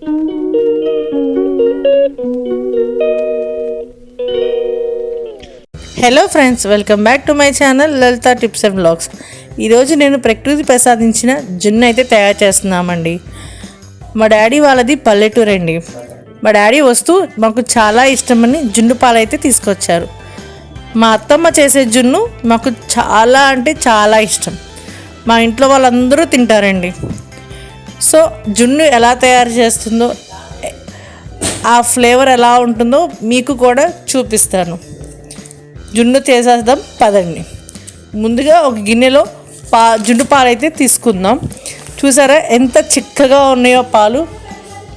Hello friends, welcome back to my channel Lalitha tips and vlogs. ఈరోజు నేను ప్రకృతి ప్రసాదించిన జున్ను అయితే తయారు చేస్తున్నామండి. మా డాడీ వాళ్ళది పల్లెటూరు అండి. మా డాడీ వస్తూ మాకు చాలా ఇష్టమని జున్ను పాలు అయితే తీసుకొచ్చారు. మా అత్తమ్మ చేసే జున్ను మాకు చాలా అంటే చాలా ఇష్టం. మా ఇంట్లో వాళ్ళందరూ తింటారండి. సో జున్ను ఎలా తయారు చేస్తుందో, ఆ ఫ్లేవర్ ఎలా ఉంటుందో మీకు కూడా చూపిస్తాను. జున్ను చేసేద్దాం పదండి. ముందుగా ఒక గిన్నెలో జున్ను పాలు అయితే తీసుకుందాం. చూసారా ఎంత చిక్కగా ఉన్నాయో పాలు.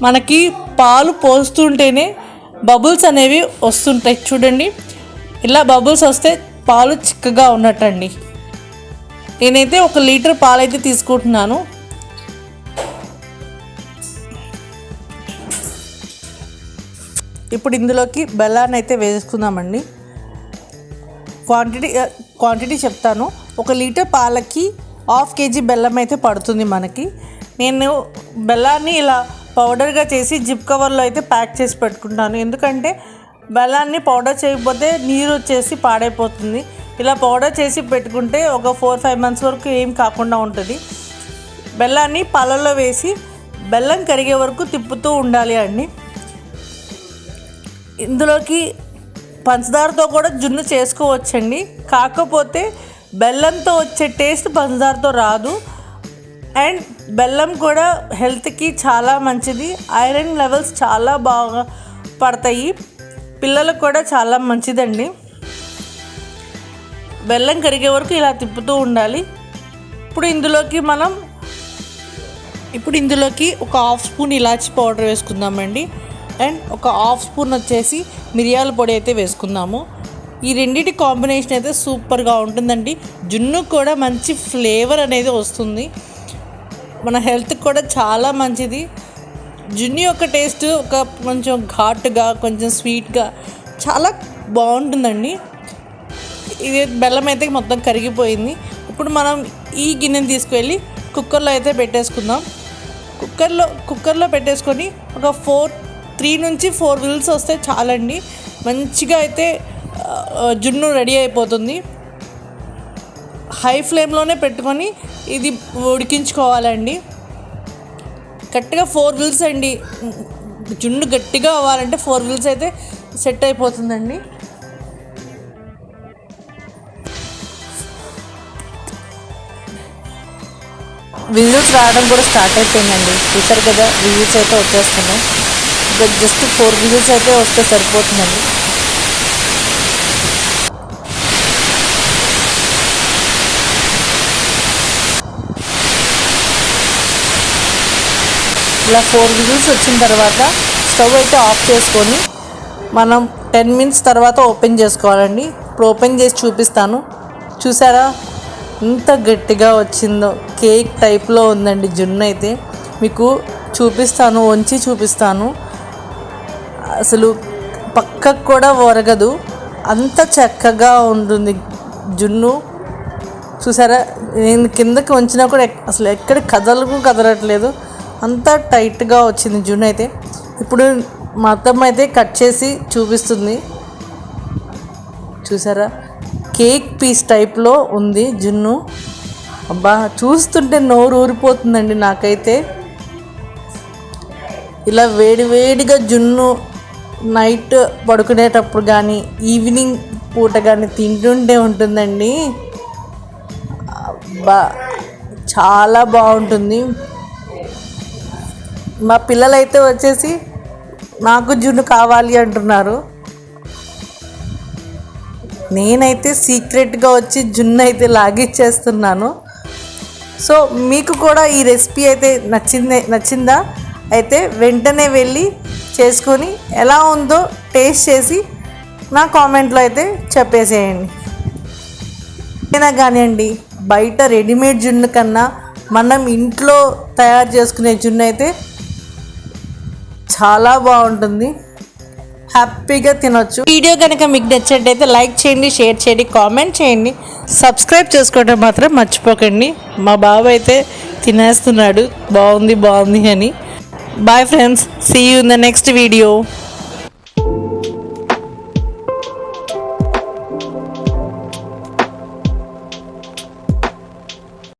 మనకి పాలు పోస్తుంటేనే బబుల్స్ అనేవి వస్తుంటాయి చూడండి. ఇలా బబుల్స్ వస్తే పాలు చిక్కగా ఉన్నట్టండి. నేనైతే 1 లీటర్ పాలు అయితే తీసుకుంటున్నాను. ఇప్పుడు ఇందులోకి బెల్లాన్ని అయితే వేసుకుందామండి. క్వాంటిటీ చెప్తాను. 1 లీటర్ పాలకి 1/2 kg బెల్లం అయితే పడుతుంది మనకి. నేను బెల్లాన్ని ఇలా పౌడర్గా చేసి జిప్ కవర్లో అయితే ప్యాక్ చేసి పెట్టుకుంటాను. ఎందుకంటే బెల్లాన్ని పౌడర్ చేయకపోతే నీరు వచ్చేసి పాడైపోతుంది. ఇలా పౌడర్ చేసి పెట్టుకుంటే ఒక 4-5 months వరకు ఏం కాకుండా ఉంటుంది. బెల్లాన్ని పాలల్లో వేసి బెల్లం కరిగే వరకు తిప్పుతూ ఉండాలి అండి. ఇందులోకి పంచదారతో కూడా జున్ను చేసుకోవచ్చండి. కాకపోతే బెల్లంతో వచ్చే టేస్ట్ పంచదారతో రాదు. అండ్ బెల్లం కూడా హెల్త్కి చాలా మంచిది. ఐరన్ లెవెల్స్ చాలా బాగా పడతాయి. పిల్లలకు కూడా చాలా మంచిదండి. బెల్లం కరిగే వరకు ఇలా తిప్పుతూ ఉండాలి. ఇప్పుడు ఇందులోకి ఒక 1/2 స్పూన్ ఇలాచీ పౌడర్ వేసుకుందామండి. అండ్ ఒక 1/2 స్పూన్ వచ్చేసి మిరియాల పొడి అయితే వేసుకుందాము. ఈ రెండింటి కాంబినేషన్ అయితే సూపర్గా ఉంటుందండి. జున్ను కూడా మంచి ఫ్లేవర్ అనేది వస్తుంది. మన హెల్త్కి కూడా చాలా మంచిది. జున్ను యొక్క టేస్ట్ కొంచెం ఘాటుగా, కొంచెం స్వీట్గా చాలా బాగుంటుందండి. ఇది బెల్లం అయితే మొత్తం కరిగిపోయింది. ఇప్పుడు మనం ఈ గిన్నెని తీసుకువెళ్ళి కుక్కర్లో అయితే పెట్టేసుకుందాం. కుక్కర్లో పెట్టేసుకొని ఒక 3 నుంచి 4 విజిల్స్ వస్తే చాలండి. మంచిగా అయితే జున్ను రెడీ అయిపోతుంది. హై ఫ్లేమ్లోనే పెట్టుకొని ఇది ఉడికించుకోవాలండి. గట్టిగా 4 విజిల్స్ అండి. జున్ను గట్టిగా అవ్వాలంటే 4 విజిల్స్ అయితే సెట్ అయిపోతుందండి. విజిల్స్ రావడం కూడా స్టార్ట్ అయిపోయిందండి. చూసారు కదా, విజిల్స్ అయితే వచ్చేస్తున్నాయి. జస్ట్ 4 విజిల్స్ అయితే వస్తే సరిపోతుందండి. ఇలా 4 విజిల్స్ వచ్చిన తర్వాత స్టవ్ అయితే ఆఫ్ చేసుకొని మనం 10 minutes తర్వాత ఓపెన్ చేసుకోవాలండి. ఇప్పుడు ఓపెన్ చేసి చూపిస్తాను. చూసారా ఎంత గట్టిగా వచ్చిందో. కేక్ టైప్లో ఉందండి జున్ను అయితే. మీకు చూపిస్తాను, వంచి చూపిస్తాను. అసలు పక్కకు కూడా ఒరగదు, అంత చక్కగా ఉంటుంది జున్ను. చూసారా, నేను కిందకి వంచినా కూడా అసలు ఎక్కడ కదలట్లేదు, అంత టైట్గా వచ్చింది జున్ను అయితే. ఇప్పుడు మా అత్తమ్మ అయితే కట్ చేసి చూపిస్తుంది. చూసారా, కేక్ పీస్ టైప్లో ఉంది జున్ను. అబ్బా, చూస్తుంటే నోరు ఊరిపోతుందండి నాకైతే. ఇలా వేడివేడిగా జున్ను నైట్ పడుకునేటప్పుడు కానీ ఈవినింగ్ పూట కానీ తింటుంటే ఉంటుందండి. చాలా బాగుంటుంది. మా పిల్లలైతే వచ్చేసి నాకు జున్ను కావాలి అంటున్నారు. నేనైతే సీక్రెట్గా వచ్చి జున్ను అయితే లాగిచ్చేస్తున్నాను. సో మీకు కూడా ఈ రెసిపీ అయితే నచ్చిందా అయితే వెంటనే వెళ్ళి చేసుకొని ఎలా ఉందో టేస్ట్ చేసి నా కామెంట్లో అయితే చెప్పేసేయండి. అయినా కానివ్వండి, బయట రెడీమేడ్ జున్ను కన్నా మనం ఇంట్లో తయారు చేసుకునే జున్ను అయితే చాలా బాగుంటుంది. హ్యాపీగా తినొచ్చు. వీడియో కనుక మీకు నచ్చినట్టయితే లైక్ చేయండి, షేర్ చేయండి, కామెంట్ చేయండి, సబ్స్క్రైబ్ చేసుకోవడం మాత్రం మర్చిపోకండి. మా బాబు అయితే తినేస్తున్నాడు బాగుంది బాగుంది అని. Bye friends. See you in the next video.